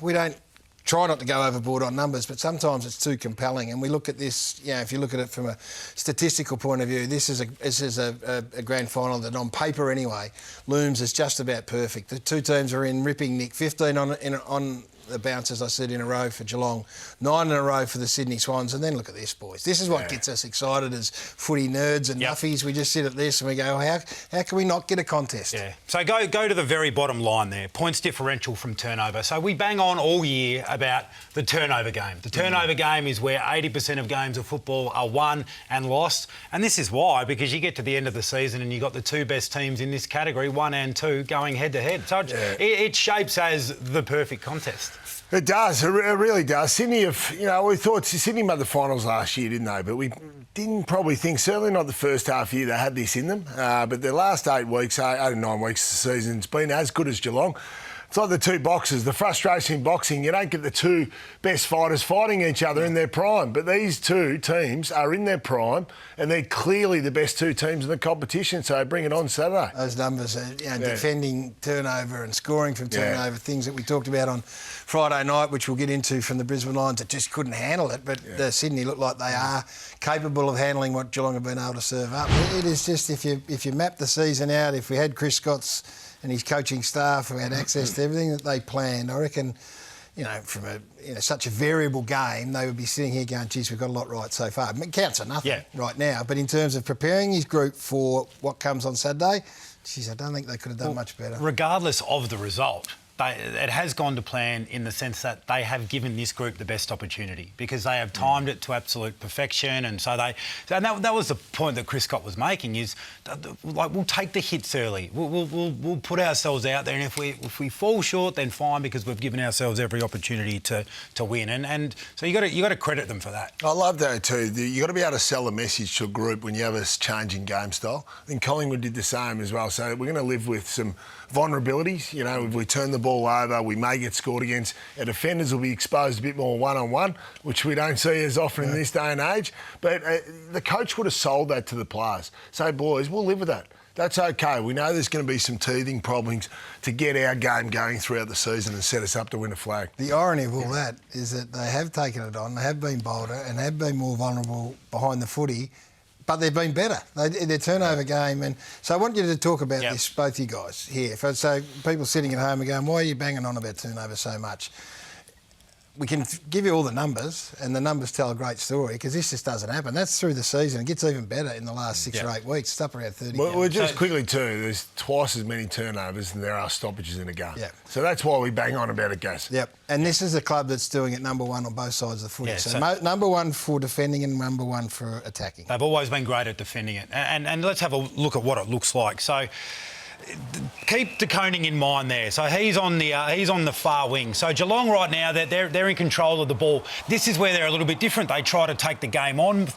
We don't try not to go overboard on numbers, but sometimes it's too compelling. And we look at this, if you look at it from a statistical point of view, this is a grand final that on paper anyway looms as just about perfect. The two teams are in ripping nick, 15 on the bounce, as I said, in a row for Geelong, 9 in a row for the Sydney Swans, and then look at this, boys. This is what gets us excited as footy nerds and nuffies. We just sit at this and we go, how can we not get a contest? Yeah. So go to the very bottom line there, points differential from turnover. So we bang on all year about the turnover game. The turnover game is where 80% of games of football are won and lost, and this is why, because you get to the end of the season and you've got the two best teams in this category, 1 and 2, going head-to-head. So it shapes as the perfect contest. It does. It really does. Sydney we thought Sydney made the finals last year, didn't they? But we didn't probably think, certainly not the first half year, they had this in them. But the last 8 weeks, 8 or 9 weeks of the season, it's been as good as Geelong. It's like the two boxers. The frustration in boxing, you don't get the two best fighters fighting each other in their prime. But these two teams are in their prime and they're clearly the best two teams in the competition. So bring it on Saturday. Those numbers are defending turnover and scoring from turnover, things that we talked about on Friday night, which we'll get into from the Brisbane Lions that just couldn't handle it. But Sydney look like they are capable of handling what Geelong have been able to serve up. It is just, if you map the season out, if we had Chris Scott's and his coaching staff who had access to everything that they planned, I reckon, from such a variable game, they would be sitting here going, geez, we've got a lot right so far. It counts for nothing right now. But in terms of preparing his group for what comes on Saturday, geez, I don't think they could have done much better. Regardless of the result, it has gone to plan in the sense that they have given this group the best opportunity because they have timed it to absolute perfection, and so that was the point that Chris Scott was making, is we'll take the hits early, we'll put ourselves out there, and if we fall short, then fine, because we've given ourselves every opportunity to win, and so you got to credit them for that. I love that too. You got to be able to sell a message to a group when you have a changing game style. I think Collingwood did the same as well. So we're going to live with some vulnerabilities. If we turn the ball over, we may get scored against. Our defenders will be exposed a bit more one-on-one, which we don't see as often in this day and age. But the coach would have sold that to the players. So, boys, we'll live with that. That's okay. We know there's going to be some teething problems to get our game going throughout the season and set us up to win a flag. The irony of all that is that they have taken it on, they have been bolder and have been more vulnerable behind the footy, but they've been better. Their turnover game. And so I want you to talk about this, both you guys here. So people sitting at home are going, why are you banging on about turnover so much? We can give you all the numbers, and the numbers tell a great story, because this just doesn't happen. That's through the season. It gets even better in the last 6 or 8 weeks. It's up around 30. Well, just quickly too, there's twice as many turnovers than there are stoppages in a game. So that's why we bang on about it, guys. And this is a club that's doing it number one on both sides of the footy. So number one for defending and number one for attacking. They've always been great at defending it. And let's have a look at what it looks like. So keep De Koning in mind there. So he's on the far wing. So Geelong right now, they're in control of the ball. This is where they're a little bit different. They try to take the game on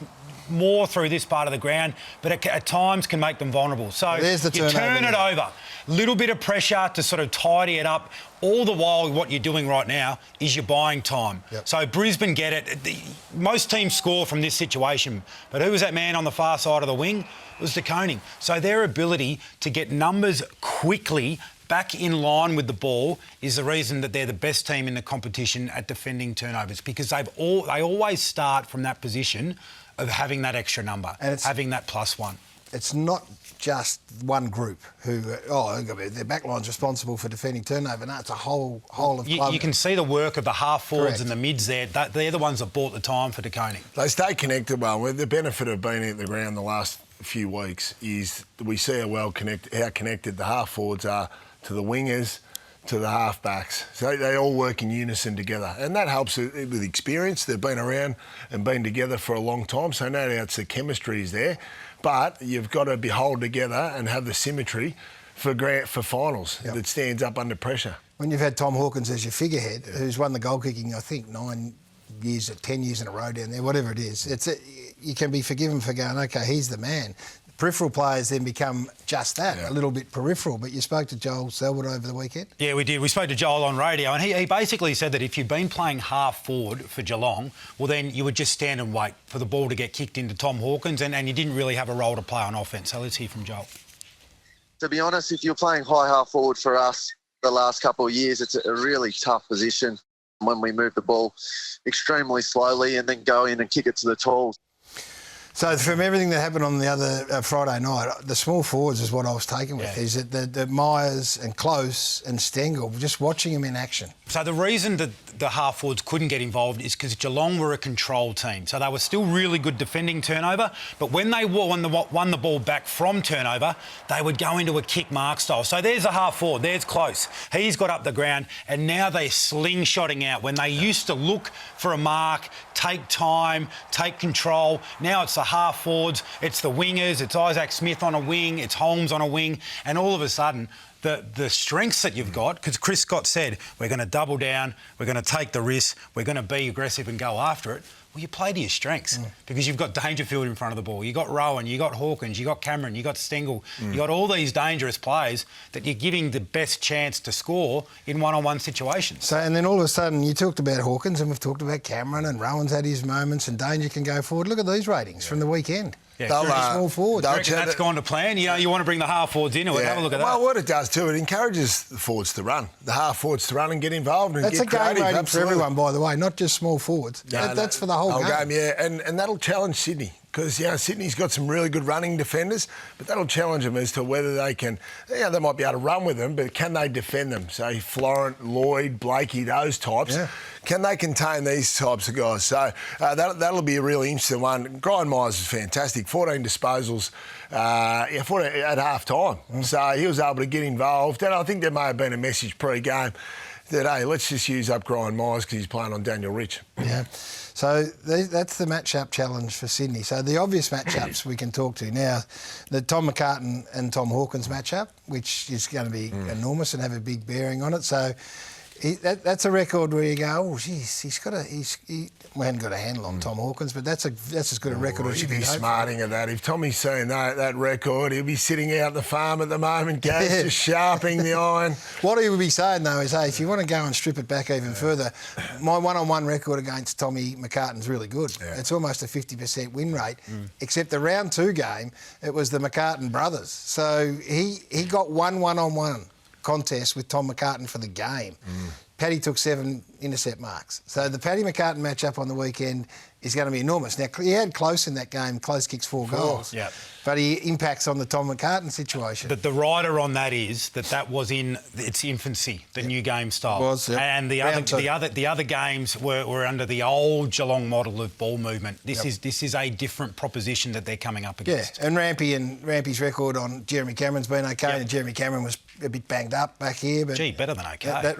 more through this part of the ground, but at times can make them vulnerable. So you turn it over. Little bit of pressure to sort of tidy it up. All the while, what you're doing right now is you're buying time. So Brisbane get it. Most teams score from this situation, but who was that man on the far side of the wing? It was De Koning. So their ability to get numbers quickly back in line with the ball is the reason that they're the best team in the competition at defending turnovers, because they always start from that position of having that extra number, and having that +1. It's not just one group who, their backline's responsible for defending turnover. No, it's a whole of club. You can see the work of the half-forwards and the mids there. They're the ones that bought the time for De Koning. They stay connected well. The benefit of being at the ground the last few weeks is we see how connected the half-forwards are to the wingers, to the half-backs. So they all work in unison together. And that helps with experience. They've been around and been together for a long time, so no doubt the chemistry is there. But you've got to behold together and have the symmetry for finals that stands up under pressure. When you've had Tom Hawkins as your figurehead, who's won the goal kicking, I think, 9 years or 10 years in a row down there, whatever it is, you can be forgiven for going, OK, he's the man. Peripheral players then become just that, a little bit peripheral. But you spoke to Joel Selwood over the weekend? Yeah, we did. We spoke to Joel on radio, and he basically said that if you've been playing half forward for Geelong, well, then you would just stand and wait for the ball to get kicked into Tom Hawkins, and you didn't really have a role to play on offence. So let's hear from Joel. To be honest, if you're playing high half forward for us the last couple of years, it's a really tough position. when we move the ball extremely slowly and then go in and kick it to the tools. So from everything that happened on the other Friday night, the small forwards is what I was taken with. Is that the Myers and Close and Stengel, just watching them in action. So the reason that the half forwards couldn't get involved is because Geelong were a control team. So they were still really good defending turnover, but when they won the ball back from turnover, they would go into a kick mark style. So there's a half forward, there's Close. He's got up the ground, and now they're slingshotting out. When they used to look for a mark, take time, take control, now it's the half forwards, it's the wingers, it's Isaac Smith on a wing, it's Holmes on a wing, and all of a sudden the strengths that you've got, because Chris Scott said, we're going to double down, we're going to take the risk, we're going to be aggressive and go after it. Well, you play to your strengths because you've got Dangerfield in front of the ball. You've got Rowan, you've got Hawkins, you've got Cameron, you've got Stengel. You've got all these dangerous players that you're giving the best chance to score in one-on-one situations. So, and then all of a sudden, you talked about Hawkins and we've talked about Cameron, and Rowan's had his moments and Danger can go forward. Look at these ratings from the weekend. Yeah, small forwards. That's gone to plan. You know, you want to bring the half forwards into it. Have a look at that. Well, what it does too, it encourages the forwards to run, the half forwards to run and get involved and that's get creative. That's a game rating Absolutely. for everyone, by the way, not just small forwards. That's for the whole game. Yeah, and that'll challenge Sydney. Because, Sydney's got some really good running defenders, but that'll challenge them as to whether they can, they might be able to run with them, but can they defend them? Say Florent, Lloyd, Blakey, those types. Yeah. Can they contain these types of guys? So that'll be a really interesting one. Brian Myers is fantastic. 14 disposals at half-time. So he was able to get involved. And I think there may have been a message pre-game that, hey, let's just use up Brian Myers because he's playing on Daniel Rich. Yeah. So that's the match-up challenge for Sydney. So the obvious match-ups we can talk to now, the Tom McCartan and Tom Hawkins match-up, which is going to be enormous and have a big bearing on it. So that's a record where you go, oh, geez, we haven't got a handle on Tom Hawkins, but that's as good a record as you can hope for. He'd be smarting at that. If Tommy's seen that record, he'll be sitting out the farm at the moment, Gaz, just sharpening the iron. What he would be saying, though, is, hey, if you want to go and strip it back even further, my one-on-one record against Tommy McCartan's really good. Yeah. It's almost a 50% win rate, except the round 2 game, it was the McCartan brothers. So he got one-on-one contest with Tom McCartan for the game. Paddy took 7 intercept marks. So the Paddy McCartan matchup on the weekend is going to be enormous. Now, he had Close in that game. Close kicks 4 goals. Yeah. But he impacts on the Tom McCartan situation. But the rider on that is that was in its infancy, the new game style. It was, And the other games were under the old Geelong model of ball movement. This is a different proposition that they're coming up against. Yeah, and Rampy's record on Jeremy Cameron's been okay. And Jeremy Cameron was a bit banged up back here, but better than okay. That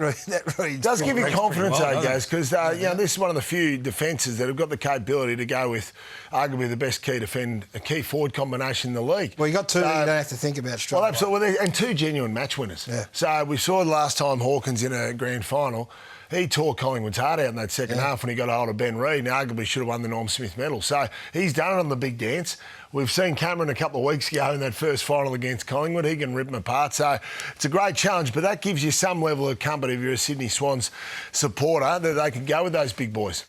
really does give you confidence, though, guys, because this is one of the few defences that have got the capability to go with arguably the best key forward combination in the league. Well, you got 2 that you don't have to think about straight away. Absolutely, and 2 genuine match winners. Yeah. So we saw last time Hawkins in a grand final, he tore Collingwood's heart out in that second half when he got a hold of Ben Reid and arguably should have won the Norm Smith medal. So he's done it on the big dance. We've seen Cameron a couple of weeks ago in that first final against Collingwood. He can rip them apart. So it's a great challenge, but that gives you some level of comfort if you're a Sydney Swans supporter that they can go with those big boys.